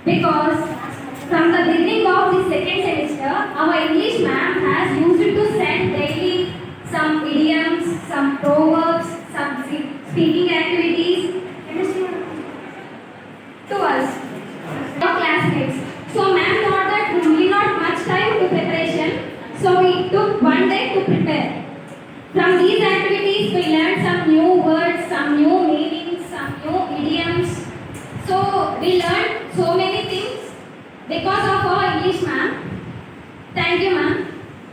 because from the beginning of the second semester, our English ma'am has used to send daily some idioms, some proverbs, some speaking activities to us, our classmates. So ma'am thought that we not much time to preparation, so we took one day to prepare. From these activities, we learned some new words, some new meanings, some new idioms. So we learned so many things because of our English ma'am. Thank you, ma'am.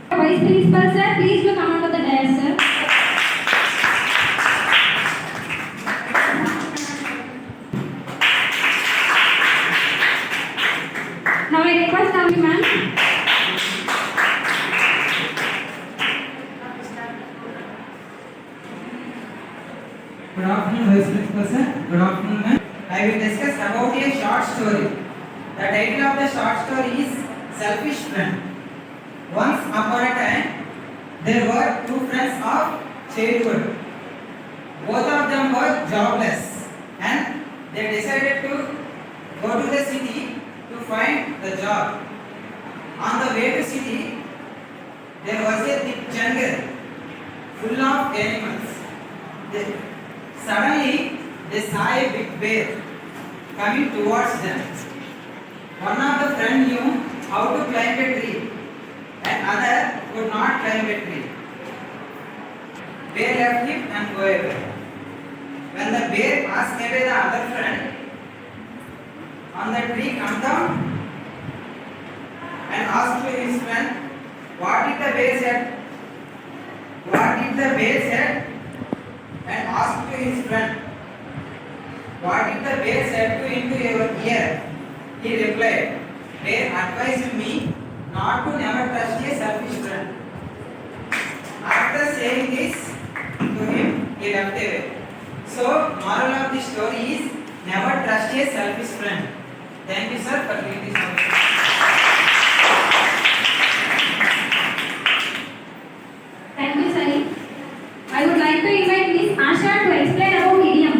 Vice Principal sir, please do come onto the dais, sir. Now I request you, ma'am. Good afternoon, Vice Principal sir. Good afternoon, ma'am. I will discuss about a short story. The title of the short story is Selfish Friend. Once upon a time, there were two friends of childhood. Both of them were jobless and they decided to go to the city to find the job. On the way to city, there was a big jungle full of animals. Suddenly, they saw a big bear coming towards them. One of the friends knew how to climb a tree, and other could not climb a tree. Bear left him and go away. When the bear asked away the other friend, on the tree come down and asked to his friend, what did the bear said? What did the bear said? And asked to his friend, what did the bear said to into your ear? He replied, bear advised me not to never trust a selfish friend. After saying this to him, he left away. So, moral of the story is never trust a selfish friend. Thank you, sir, for giving this opportunity. Thank you, Sunny. I would like to invite Miss Asha to explain about idiom.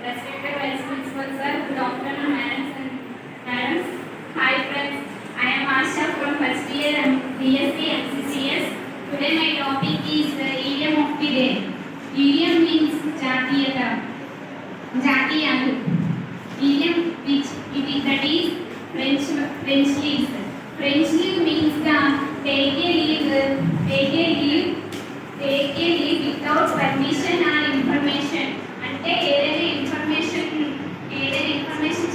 Respected Vice Principal sir, good afternoon, madams. Hi friends, I am Asha from first year BSc MCCS. Today my topic is the idiom of the day. Idiom means Jatiyalu. Idiom which that is French leaves. French leave means take a leave without permission or information. అంటే ఏదైనా information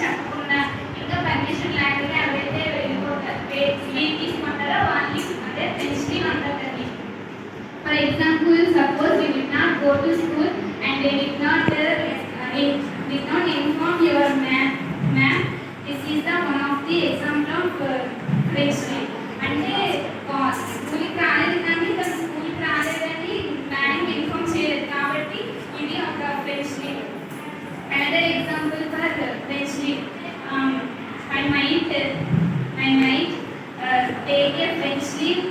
చెప్పకుండా ఇంకా permission లేకుండా ఎవరైతే వెళ్ళిపోతారు leave తీసుకుంటారో వాళ్ళని అదే ఫ్రెండ్స్ లీవ్ అంటారు కదా. For example suppose you did not go to school and they did not inform your ma'am this is the one of the example of friends leave. అంటే స్కూల్కి రాలేదు కానీ తను స్కూల్కి రాలేదని మేడం ఇన్ఫార్మ్ చేయలేదు కాబట్టి ఇది ఒక friends leave. Another example for French leave. I might take a French leave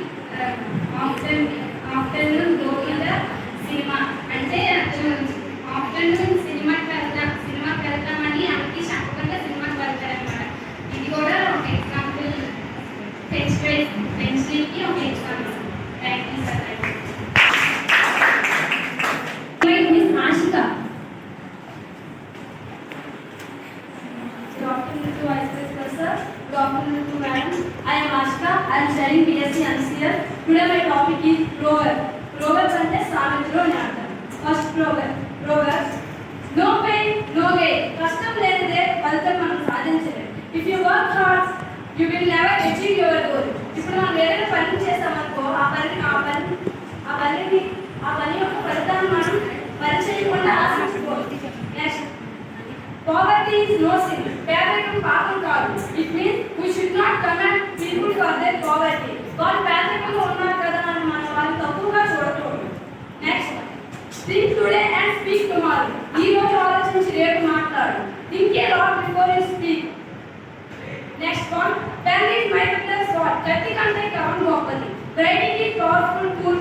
afternoon go to the cinema. అంటే ఆఫ్టర్నూన్ సినిమాకి వెళ్తామని అమ్మకి చెప్పకుండా సినిమాకి వెళ్తారనమాట. ఇది కూడా ఒక ఎగ్జాంపుల్, ఫ్రెంచ్ లీవ్కి ఒక example. Thank you sir. Miss Ashika. Good afternoon to Vice Principal sir. Good afternoon to madam. I am Ashika. I am studying BSc MCCS. Today my topic is proverb. Proverbs అంటే సామెతలు అని అర్థం. First proverb. No pain, no gain. కష్టం లేనిదే ఫలితం మనం సాధించలేం. If you work hard, you will never achieve your goal. ఇప్పుడు మనం ఏదైనా పని చేస్తామనుకో ఆ పని యొక్క ఫలితాన్ని మనం పని చేయకుండా ఆశించుకోవచ్చు. Next, poverty is no sin. పేదరికం పాపం కాదు. It means we should not commend people for their poverty. వాళ్ళు పేదరికంలో ఉన్నారు కదా అని మనం వాళ్ళని తక్కువగా చూడకూడదు. Next, think today and speak tomorrow. ఈ రోజు ఆలోచించి రేపు మాట్లాడు. Think a lot before you speak. Next one, pen is mightier than sword. కత్తి కంటే కవం గొప్పది. Writing is powerful tool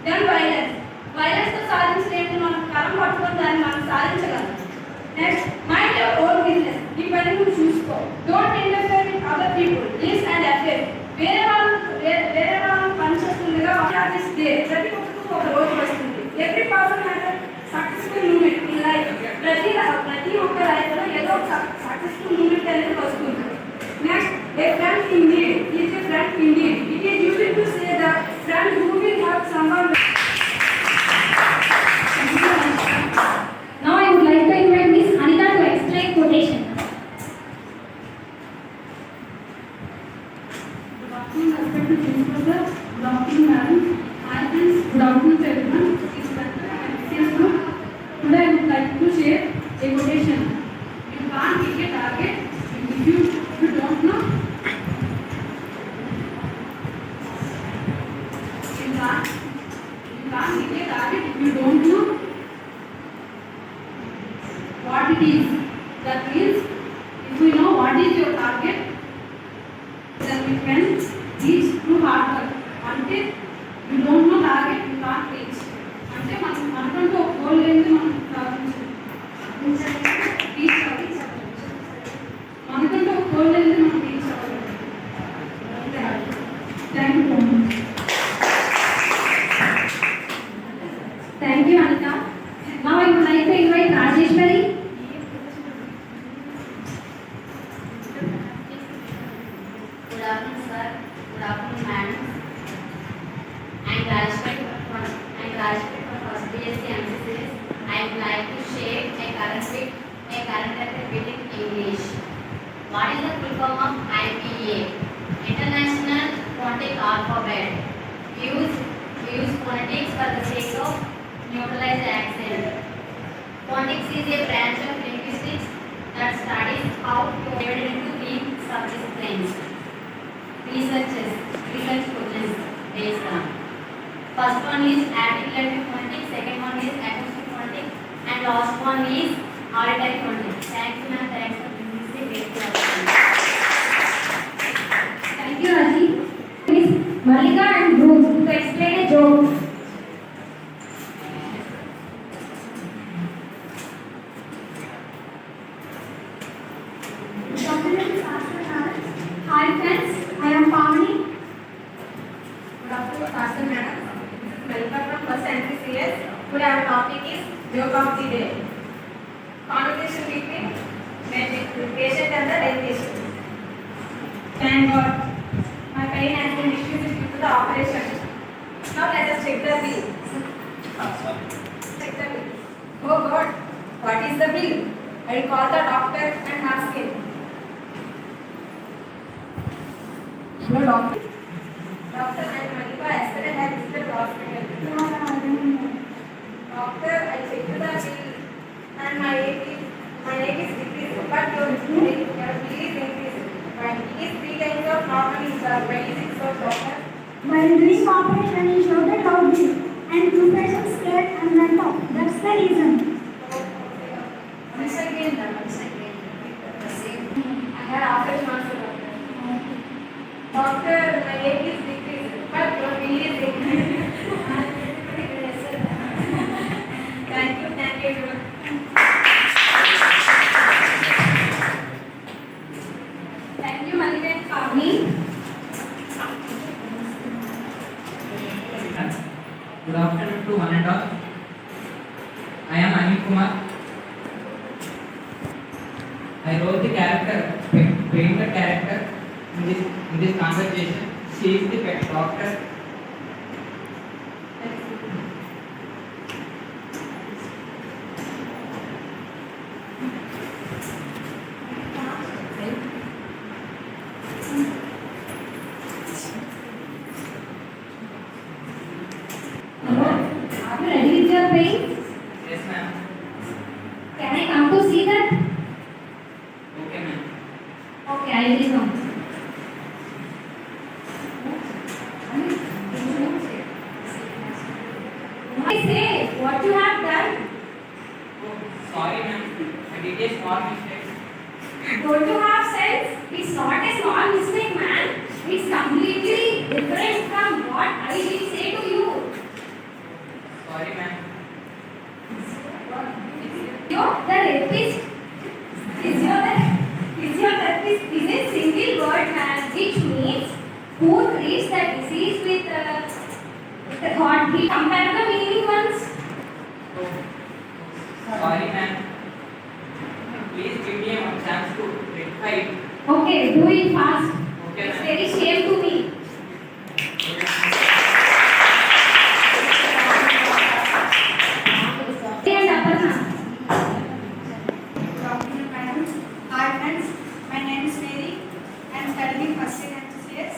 than violence. Violence తో సాధించలేము, మనం కలం పట్టుకొని దాన్ని మనం సాధించగలం. Next, mind your own business. ఈ పని నువ్వు చూసుకో. Don't interfere indeed. It is usual to say that friends who will help someone. Now I would like to invite Miss Anita to explain quotation. Good afternoon, respected principal sir. Good afternoon, madam. Hi friends. Good afternoon to everyone. It's Dr. MCS group. Today I would like to share a quotation. You can't hit a target if you don't know. You can't hit a target if you don't know what it is. That means if we know what is your target, then we can reach through hard work. Until you don't know target, you can't reach. అంటే మనం అనుకుంటూ ఒక goal ఏంటి మనం reach అవ్వాలి. మనకంటూ ఒక goal ఏంటి మనం రీచ్ అవ్వాలి. Thank you. Thank you, Anita. Now I would like to invite Rajeshwari. Good afternoon, sir. Good afternoon, madam. I am Rajeshwari from first BSc MCCS. I would like to share a current affair bit in English. What is the full form of IPA? International Phonetic Alphabet. We use phonetics for the sake of neutralize accent. Phonics is a branch of linguistics that studies how to divide into three subdisciplines. Research questions based on. First one is articulative phonetics, second one is acoustic phonetics, and last one is auditory phonetics. Thank you, ma'am. Thanks for giving this a great opportunity. Thank you, Raji. Miss Malika and Bruce to explain a joke. Hi friends, I am Pamani. Good afternoon, Pastor Madam. Welcome from First MCCS. Today our topic is joke of the day. Conversation between patient and the dentist. Thank God, my pain has been reduced due to the operation. Now let us check the bill. Check the bill. Oh God, what is the bill? I will call the doctor and ask him. Hello, doctor. Doctor, I am Malika. Yesterday I visited the hospital. Doctor, I checked the bill and my age is decreased, but your bill is increased. My bill is 3 times of normal income. Why is it so, doctor? While doing operation, he shouted loudly, and two patients scared and went off. That's the reason. Once again. I had operation also, doctor. Doctor, my age is decreased, but your bill is increased. Thank you, everyone. Thank you, Malika and Pamani. Good afternoon to one and all. I am Anil Kumar. I wrote the character, playing the character in this conversation. She is the pet doctor. Hello, are you ready with your pain? Yes, ma'am. Can I come to see that? Okay, ma'am. Okay, I will come. I say, what you have done? Oh, sorry, ma'am. I did a small mistake. Don't you have sense? It's not a small mistake, man. It's completely different from what I will say to you. Sorry, ma'am. You're the rapist. Physiotherapist is a single word, man, which means who treats the disease with the thought. We compare the meaning once. Oh, sorry, ma'am. Please give me a chance to rectify it. Okay, do it fast. Okay, It's ma'am. very shame to me. parents. My name is Mary. I am studying first year MCCS.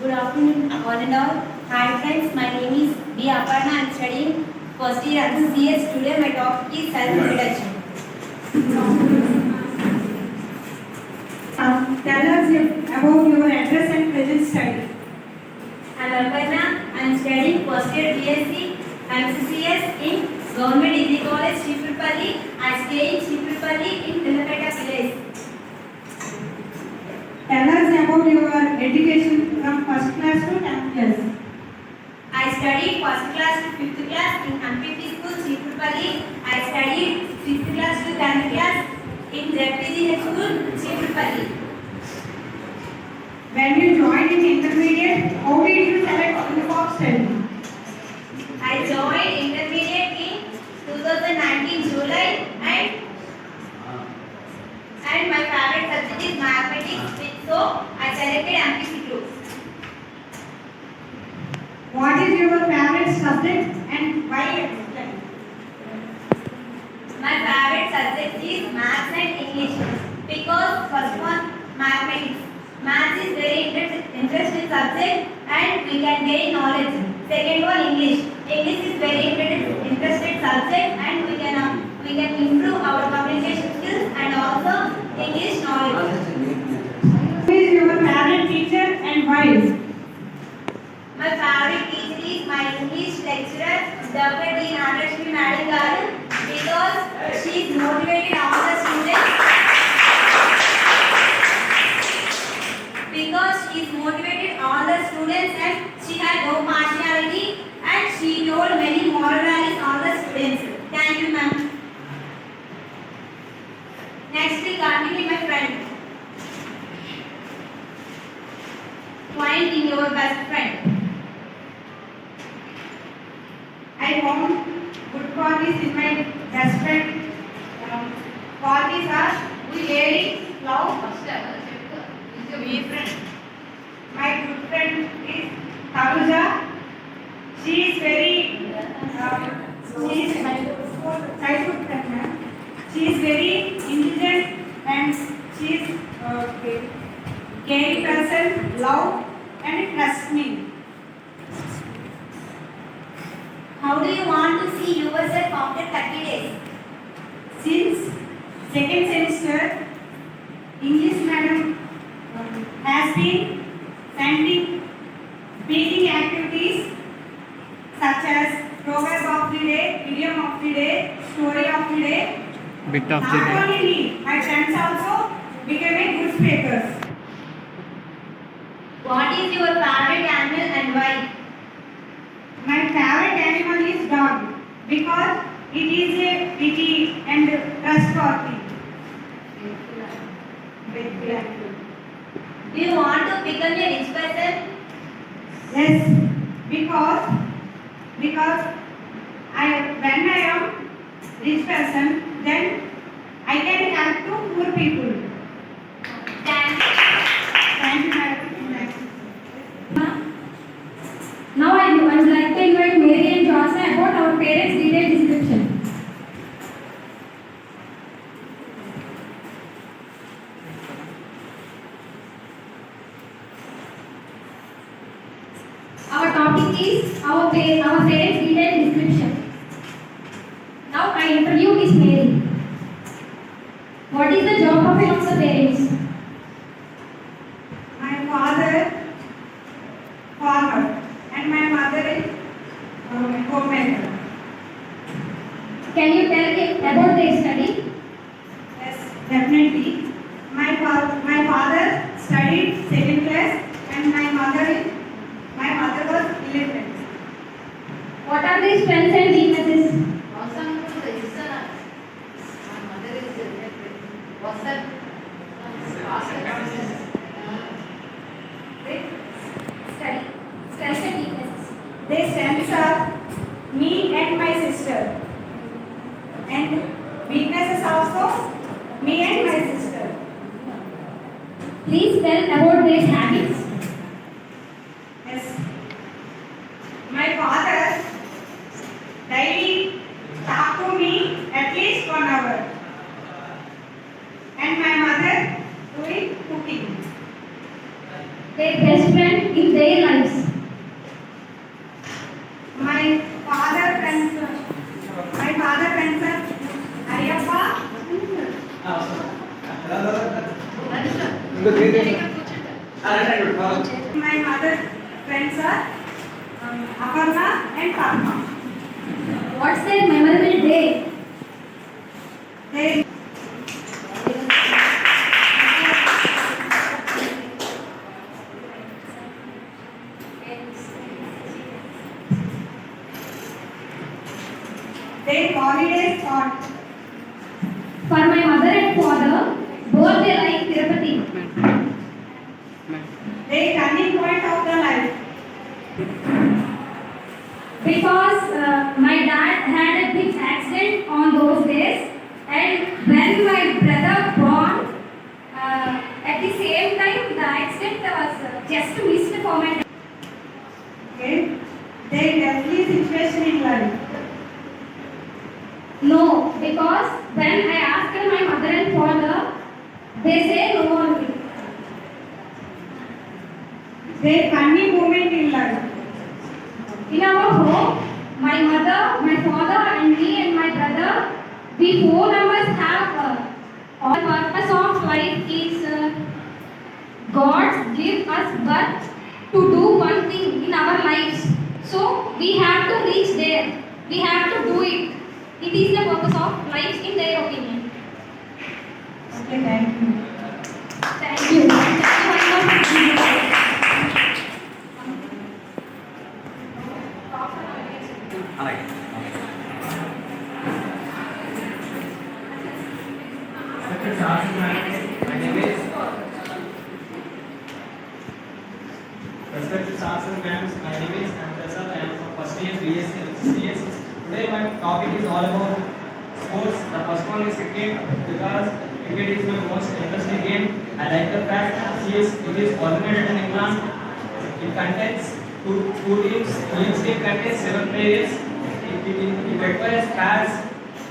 Good afternoon, all and all. Hi friends, my name is B. Aparna. I am studying first year MCCS. Today my topic is self-introduction. Tell us about your address and present study. I am Aparna. I am studying first year BSc MCCS in Government Degree College, Chipalli. I stay in Chipalli in Tilapeta village. Tell us about your education from first class to 10th class. I studied first class to 5th class in MPP school, Chipalli. I studied 5th class to 10th class in ZPGH school, Chipalli. When you joined in intermediate, how did you select group of study? I joined intermediate in 2019 July and my favorite subject is mathematics, so I selected MPC group. What is your favorite subject and why? Explain. My favorite subject is maths and English because first one mathematics. Maths is very interesting subject and we can gain knowledge. Second one English. English is very interesting subject and we can improve our communication skills and also English knowledge. Who is your favorite teacher and why? My favorite teacher is my English lecturer, Dr. D. Nagarashmi Madam Garu, because she is motivated all the students. Because she is motivated all the students and she had no partiality and she told many moral values all the students. Thank you, ma'am. Next, we continue my friend. Find in your best friend. I found good qualities in my best friend. Qualities are we caring, love, be friend. My good friend is Taruja. She is very, she is my childhood friend. Ma'am. She is very intelligent and she is caring person, love and trust me. How do you want to see yourself after 30 days? Since second semester, English madam has been sending speaking activities such as proverb of the day, idiom of the day, story of the day. Bit of the Not day. only me, my friends also became a good speakers. What is your favorite animal and why? My favorite animal is dog because it is a pretty and trustworthy. Do you want to become a rich person? Yes, because when I am rich person, then I can help to poor people. Thanks. Thank you, madam. Now I would like to invite Mary and Joshua about our parents' detailed description. Our topic is our parents' detailed description. Now I interview Miss Mary. What is the job of the parents? My father, farmer, and my mother is homemaker. Can you tell me about their study? Yes, definitely. My father studied second class, and my mother was illiterate. What are their strengths and weaknesses? Study. Strengths and weaknesses. Their strengths are me and my sister, and weaknesses also me and my sister. Please tell about their habits. Yes. My father daily talk to me at least 1 hour. and my mother doing cooking. Their best friend in their lives. My father friends are Ayappa, my mother friends are Aparna and Padma. What's their memorable day? They Their holidays are For my mother and father, both they like Tirupati. their turning point of the life. Because my dad had a big accident on those days, and when my brother born, at the same time the accident was just missed for my dad. Okay. Their lovely situation in life. No, because when I asked my mother and father, they say no only. Their funny moment in life. In our home, my mother, my father, and me and my brother, we four members have all the purpose of life is God give us birth to do one thing in our lives. So we have to reach there. We have to do it. It is the purpose of life in their opinion. Okay, thank you. Thank you. Thank you very much. అలాగే Respected stars and ma'ams, my name is Amritsar. I am from first year BSc CS. Today my topic is all about sports. The first one is cricket because cricket is my most interesting game. I like the fact it is originated in England. It contains two teams. Each team contains 7 players. It requires pads,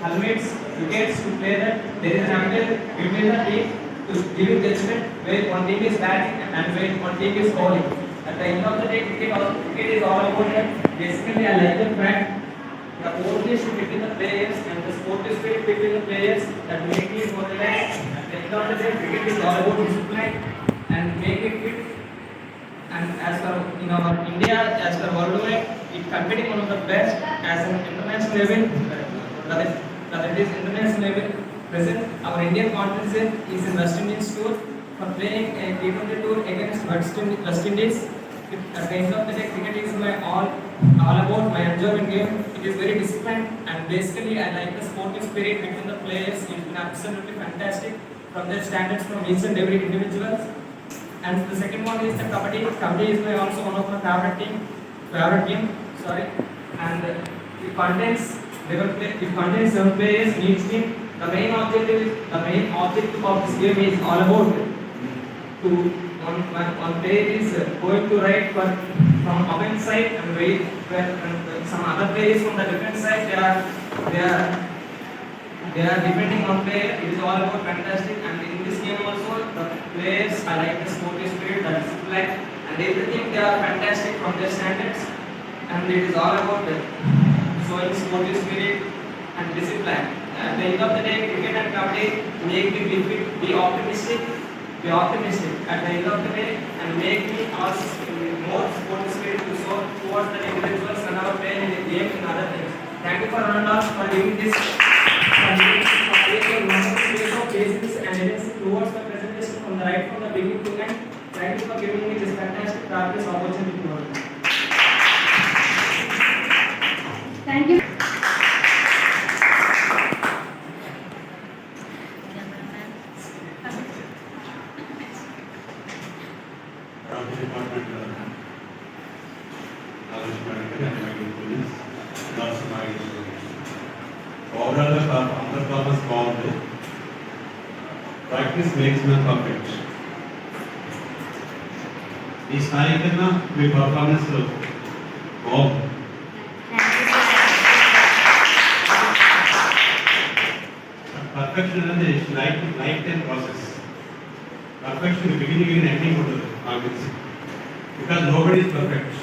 helmets, wickets to play that. There is an umpire between the team to give judgment where one team is batting and where one team is bowling. At the end of the day, cricket is all about that. Basically, I like the fact the coordination between the players and the sportive spirit between the players that make me more relaxed. At the end of the day, cricket is all about discipline and make it fit. And as per in our India, as per worldwide, it competing one of the best as an international level. That it is international level. Present, our Indian contingent is in West Indies tour for playing a T20 tour against West Indies. At the end of the day, cricket is my all about my enjoyment game. It is very disciplined and basically I like the sportive spirit between the players. It is absolutely fantastic from their standards from each and every individuals. And the second one is the Kabaddi. Kabaddi is also one of my favorite game. Sorry, and it contains 7 players in each team. The main objective of this game is all about to one player is going to right from opponent side and wait when some other players from the defense side they are defending one player. It is all about fantastic, and in this game also the players I like the sportive spirit, the discipline, and everything they are fantastic from their standards, and it is all about showing sportive spirit and discipline. At the end of the day, cricket and kabaddi make me be optimistic. At the end of the day, and make me us more sportive spirit to show towards the individuals and our playing in the game and other things. Thank you for Ronald for giving this. Patience and energy towards the presentation from the beginning to end. Thank you for giving me this fantastic practice opportunity to work. Thank you. Practice makes man perfect. ఈ స్థాయి కన్నా మీ performance బాగుంది. perfection అనేది life time process. Perfection beginning and ending ఉంటుంది నాకు తెలిసి. Because nobody is perfect.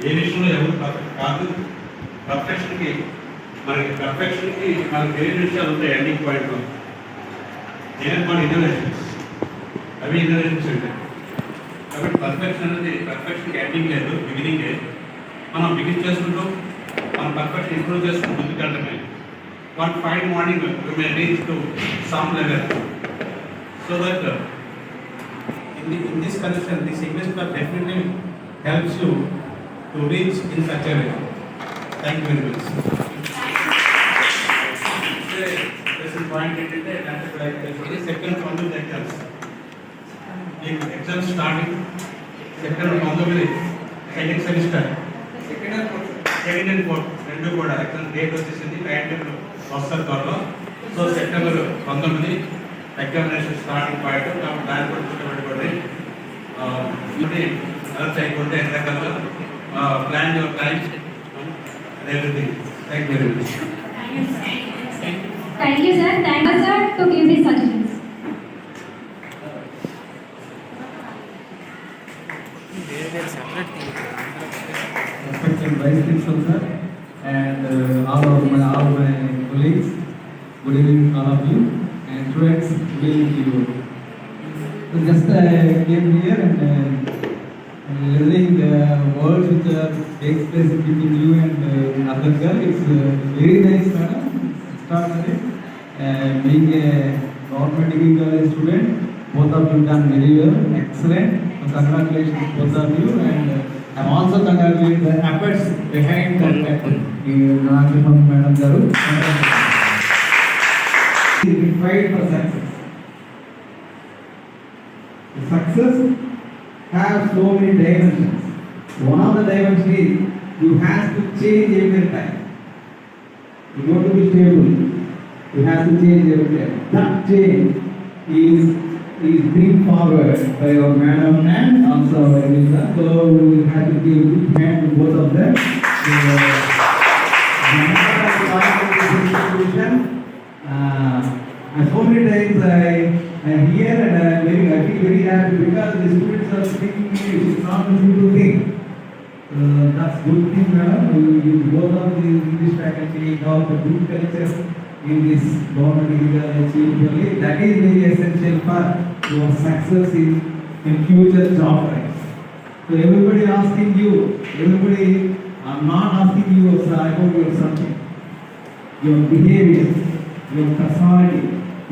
ఏ విషయంలో ఎవరు పర్ఫెక్ట్ కాదు. పర్ఫెక్షన్కి మనకి తెలియని విషయాలు ఉంటాయి ఎండింగ్ పాయింట్లో. మన ఇన్నోవేషన్స్ అవి ఇన్నోవేషన్స్ ఉంటాయి. కాబట్టి పర్ఫెక్షన్కి ఎండింగ్ లేదు, బిగినింగే. మనం బిగిన్ చేసుకుంటూ మనం పర్ఫెక్షన్ ఇంప్రూవ్ చేసుకుంటూ ముందుకెళ్ళడమే. One fine morning we may reach to some level. So that in this condition, this English club definitely helps you to reach in such a way. Thank you very much. This is point ఏంటంటే second 19 exams. ఈ exams starting second 19 second semester second and fourth రెండు కూడా exam date వచ్చేసింది. Time table వస్తారు త్వరలో. So September 19 examination starting point. కాబట్టి దాన్ని కూడా చూడబెట్టుకోండి. అలర్ట్ అయిపోతే ఎంతకల్లా plan your time and everything. Thank you very much. Thank you, sir. Thank you, sir, to give these suggestions. Respected Vice Principal sir and all my colleagues, good evening all of you, and students, good evening to you. So just came here and listening the words which takes place between you and other girl. It's very nice, madam. Extraordinary. Being a government degree college student, both of you done very well, excellent. So congratulations both of you, and I'm also congratulating the efforts behind that Madam Garu. Required for success. Success has so many dimensions. One of the dimensions is you have to change every time. You want to be stable, you have to change every time. That change is bring forward by our madam and also our Elisa. So we will have to give good hand to both of them. So many times I hear and I feel very happy because the students are speaking English. It's not a simple thing. That's good thing, madam. You both of the English faculty, all the good culture in this government degree college. That is very essential for your success in future job rights. So everybody asking you, I'm not asking you about your subject, your behavior, your personality,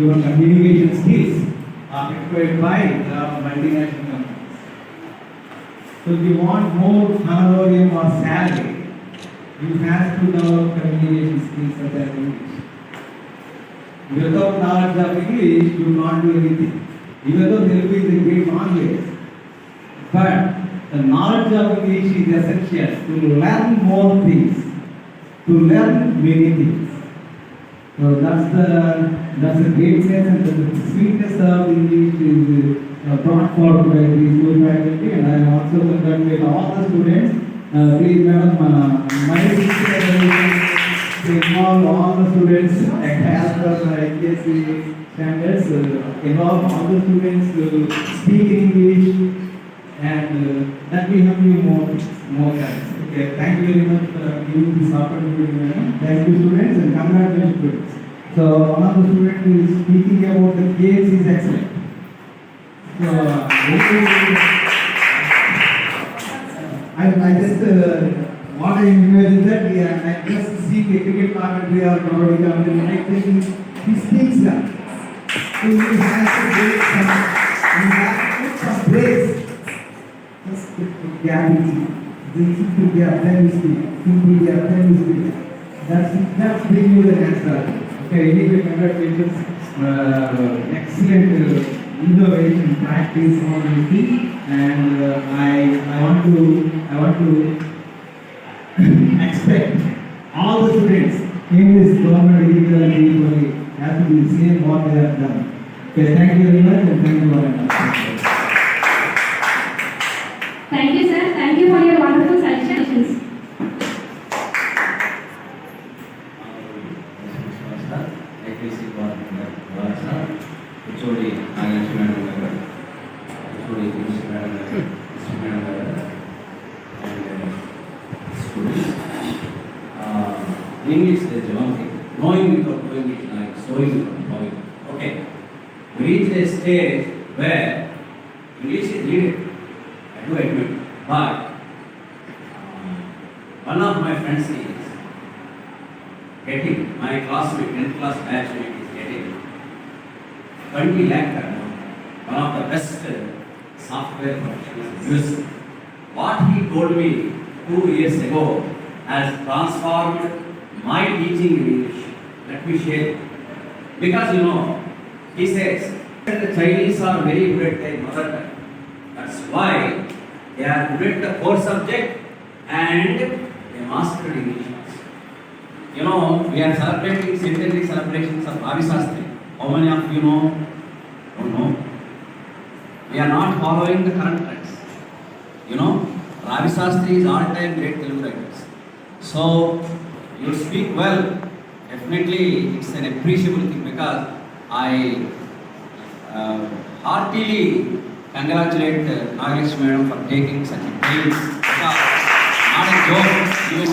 your communication skills are required by the multinational companies. So if you want more honorarium or salary, you have to develop communication skills such as English. Without knowledge of English, you will not do anything. Even though Telugu is a great language, but the knowledge of English is essential to learn more things, to learn many things. So that's the greatness and the sweetness of English is brought forward by the school faculty, and I also congratulate all the students. Please, madam, my to involve all the students as per the IPSC standards, involve all the students to speak in English, and that will help you more times. Okay, thank you very much for giving this opportunity, madam. Thank you, students, and congratulations, students. So one of the students is speaking about the case is excellent. So I just what I imagine that I just see a cricket commentary or comedy commentary, and I think he speaks that. So you have to break some breaks. Just put gravity. Then simple gap, then we speak. Simple gap, then we speak. That's bring you the answer. Okay, anyway, congratulations. Excellent innovation practice on this, and I want to expect all the students in this government degree college have to be the same what they have done. Okay, thank you very much, and thank you very much. Thank you, sir. Thank you for your wonderful suggestions. I can HOD Nagaraj Madam Garu, HOD English Madam Garu, Mr. Madam Garu, and students. In English there is one thing, knowing without doing it like sewing without knowing. Okay, we reach a stage where English is needed, I do admit, but one of my friends is getting, my classmate, 10th class batchmate is getting 20 lakh per month, one of the best software professionals in US. What he told me 2 years ago has transformed my teaching in English. Let me share. Because he says that the Chinese are very good at their mother tongue. That's why they are good at the core subject and they mastered English. We are celebrating centenary celebrations of Ravi Shastri. How many of you know? Don't know. We are not following the current trends. Ravi Shastri is all-time great Telugu writers. So, you speak well. Definitely, it's an appreciable thing because I heartily congratulate Nagaraj Madam for taking such a pains. Not a joke. Even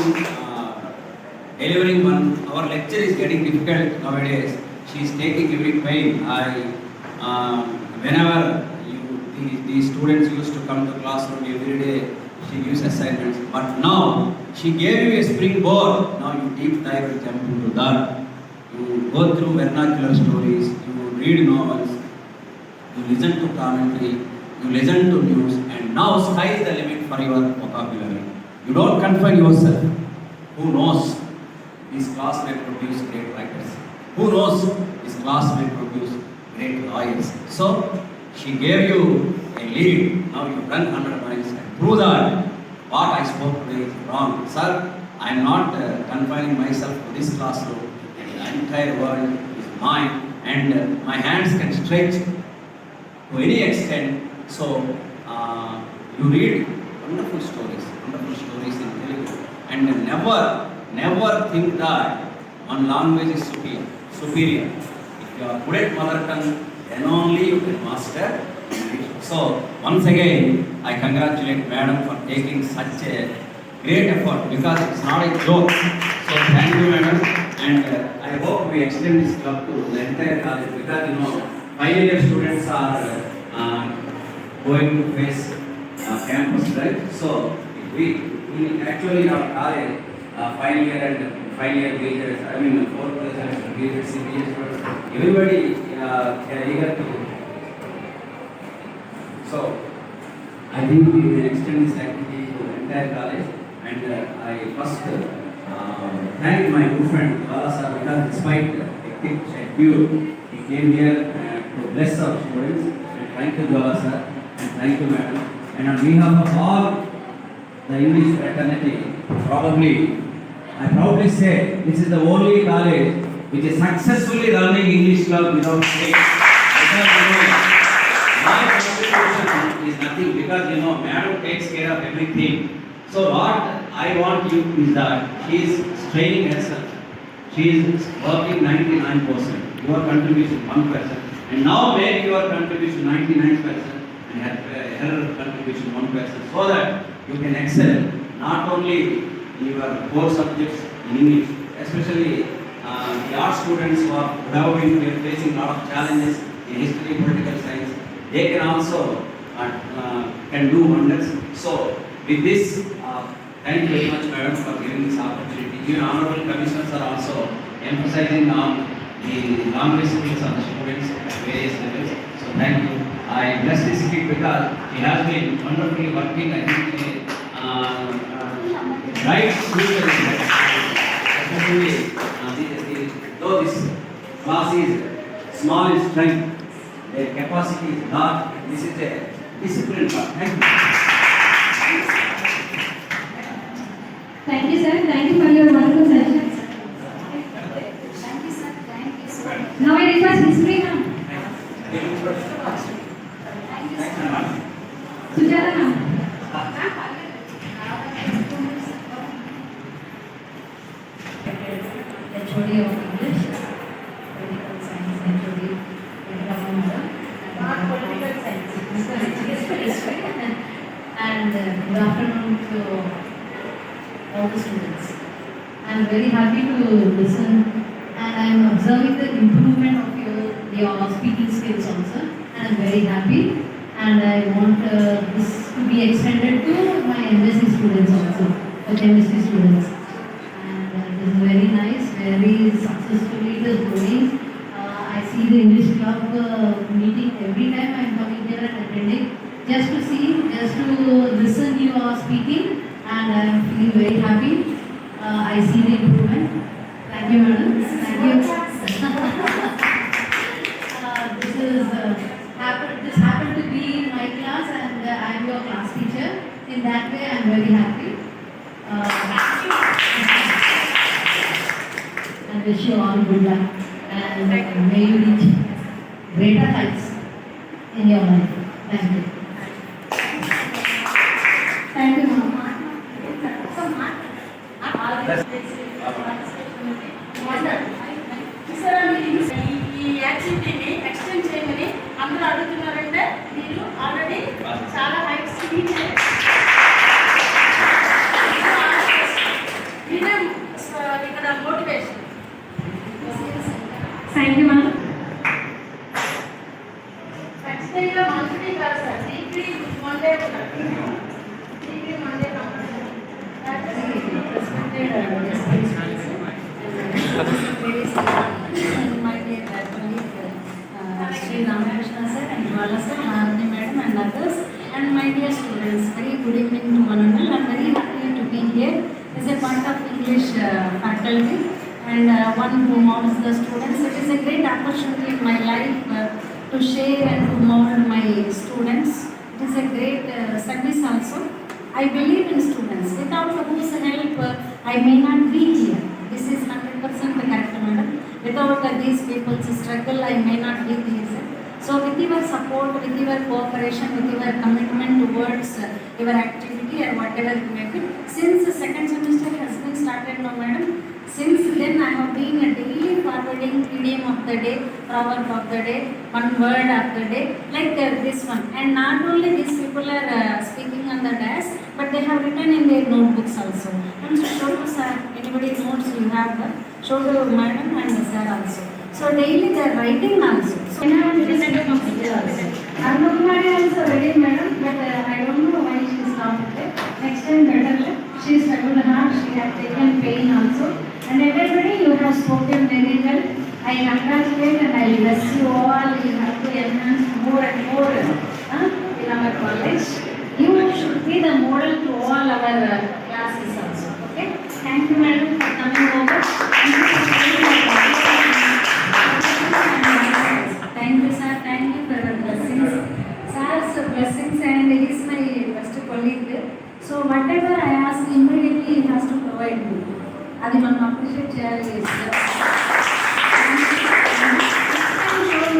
delivering one, our lecture is getting difficult nowadays. She is taking every pain. Whenever these students used to come to classroom every day, she gives assignments. But now she gave you a springboard. Now you deep dive and jump into that. You go through vernacular stories. You read novels. You listen to commentary. You listen to news. And now sky is the limit for your vocabulary. You don't confine yourself. Who knows? This class may produce great writers. Who knows? This class may produce great lawyers. So she gave you a lead. Now you run 100 miles and prove that what I spoke today is wrong. Sir, I am not confining myself to this classroom. The entire world is mine and my hands can stretch to any extent. So you read wonderful stories in Telugu and never think that one language is superior. If you are good at mother tongue, then only you can master English. So once again, I congratulate Madam for taking such a great effort because it's not a joke. So thank you, Madam, and I hope we extend this club to the entire college because final year students are going to face campus, right? So we actually in our college, final year and final year graders, fourth semester graders, CBS, everybody are eager to. So I think we will extend this activity to the entire college, and I first thank my good friend Bala sir because despite the hectic schedule, he came here to bless our students. And thank you, Bala sir, and thank you, Madam. And on behalf of all the English fraternity, I proudly say this is the only college which is successfully running English club without pay. My contribution is nothing because Madam takes care of everything. So what I want you is that she is training herself. She is working 99%. Your contribution 1%. And now make your contribution 99% and her contribution 1% so that you can excel not only in your core subjects in English, especially the art students who have been facing a lot of challenges in history, political science. They can also can do wonders. So with this, thank you very much, Madam, for giving this opportunity. Even honorable commissioners are also emphasizing on the language skills of the students at various levels. So thank you. I bless this kid because he has been wonderfully working. I think right future especially though this class is small in strength, their capacity is large. This is a discipline. Thank you. Thank you, sir. Thank you for your wonderful session. Thank you, sir. Thank you so much. Now I request history ma'am. Sujata ma'am. HOD of English, Political Science HOD, Venkataraman. and good afternoon to all the students. I am very happy to listen, and I am observing the improvement of your speaking skills also, and I am very happy, and I want this to be extended to my MSc students also, the chemistry students. And this is very nice, very successfully it is going. I see the English club meeting every time I am coming here and attending, just to see, just to listen you are speaking, and I am feeling very happy. I see the improvement. Thank you, madam. Thank you. This happened to be in my class, and I am your class teacher. In that way, I am very happy. I wish you all good luck, and may you reach greater heights in your life. Thank you. Thank you, ma'am. ఈ యాక్టివిటీని extend చేయమని అందరూ అడుగుతున్నారంటే మీరు already చాలా heights reach ఇక్కడ motivation. Thank you, ma'am. ఖచ్చితంగా monthly కాదు sir, weekly Monday weekly Monday My dear Sri Ramakrishna sir and Jwala sir, Maharani madam and others, and my dear students, very good evening to one and all. I am very happy to be here as a part of English faculty and one who molds the students. It is a great opportunity in my life to share and to mold my students. It is a great service also. I believe in students. Without whose help I may not be here. This is 100% correct, madam. Without these people's struggle, I may not be here. So with your support, with your cooperation, with your commitment towards your activity or whatever you may be, since the second semester has been started now, madam, since then I have been daily forwarding idiom of the day, proverb of the day, one word of the day, like this one. And not only these people are speaking on the desk, but they have written in their notebooks also. And so show to sir, anybody notes you have, show to madam and sir also. So daily they are writing also. So Arnakumari also ready, madam, but I don't know why she is not there. Next time better. She struggled hard, she has taken pain also. And everybody, you have spoken very well. I congratulate and I bless you all. You have to enhance more and more in our college. You should be the model to all our classes also. Okay? Thank you, madam, for coming over. Thank you, sir. Thank you for your blessings. Sir's blessings, and he is my best colleague. So whatever I ask, immediately he has to provide me. అది మనం appreciate చేయాలి.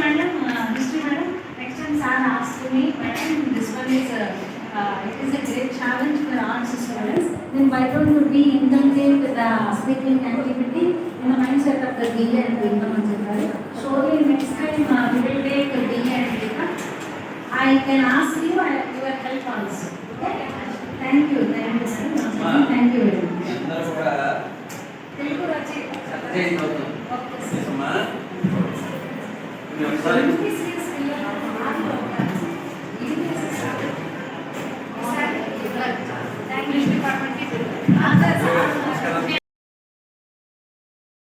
Madam history madam next time sir ask me madam this one is it is a great challenge for arts students. Then why don't you be inculcate the speaking activity in the mindset of the BA and BCom అని చెప్పారు. Surely next time we will take BA and BCom. I can ask you your help also. Okay? Thank you sir. Thank you very much. అందరూ కూడా తెలుగు రచయిత సత్యజయ్ అవుతుంది. Okay అమ్మా. ఒకసారి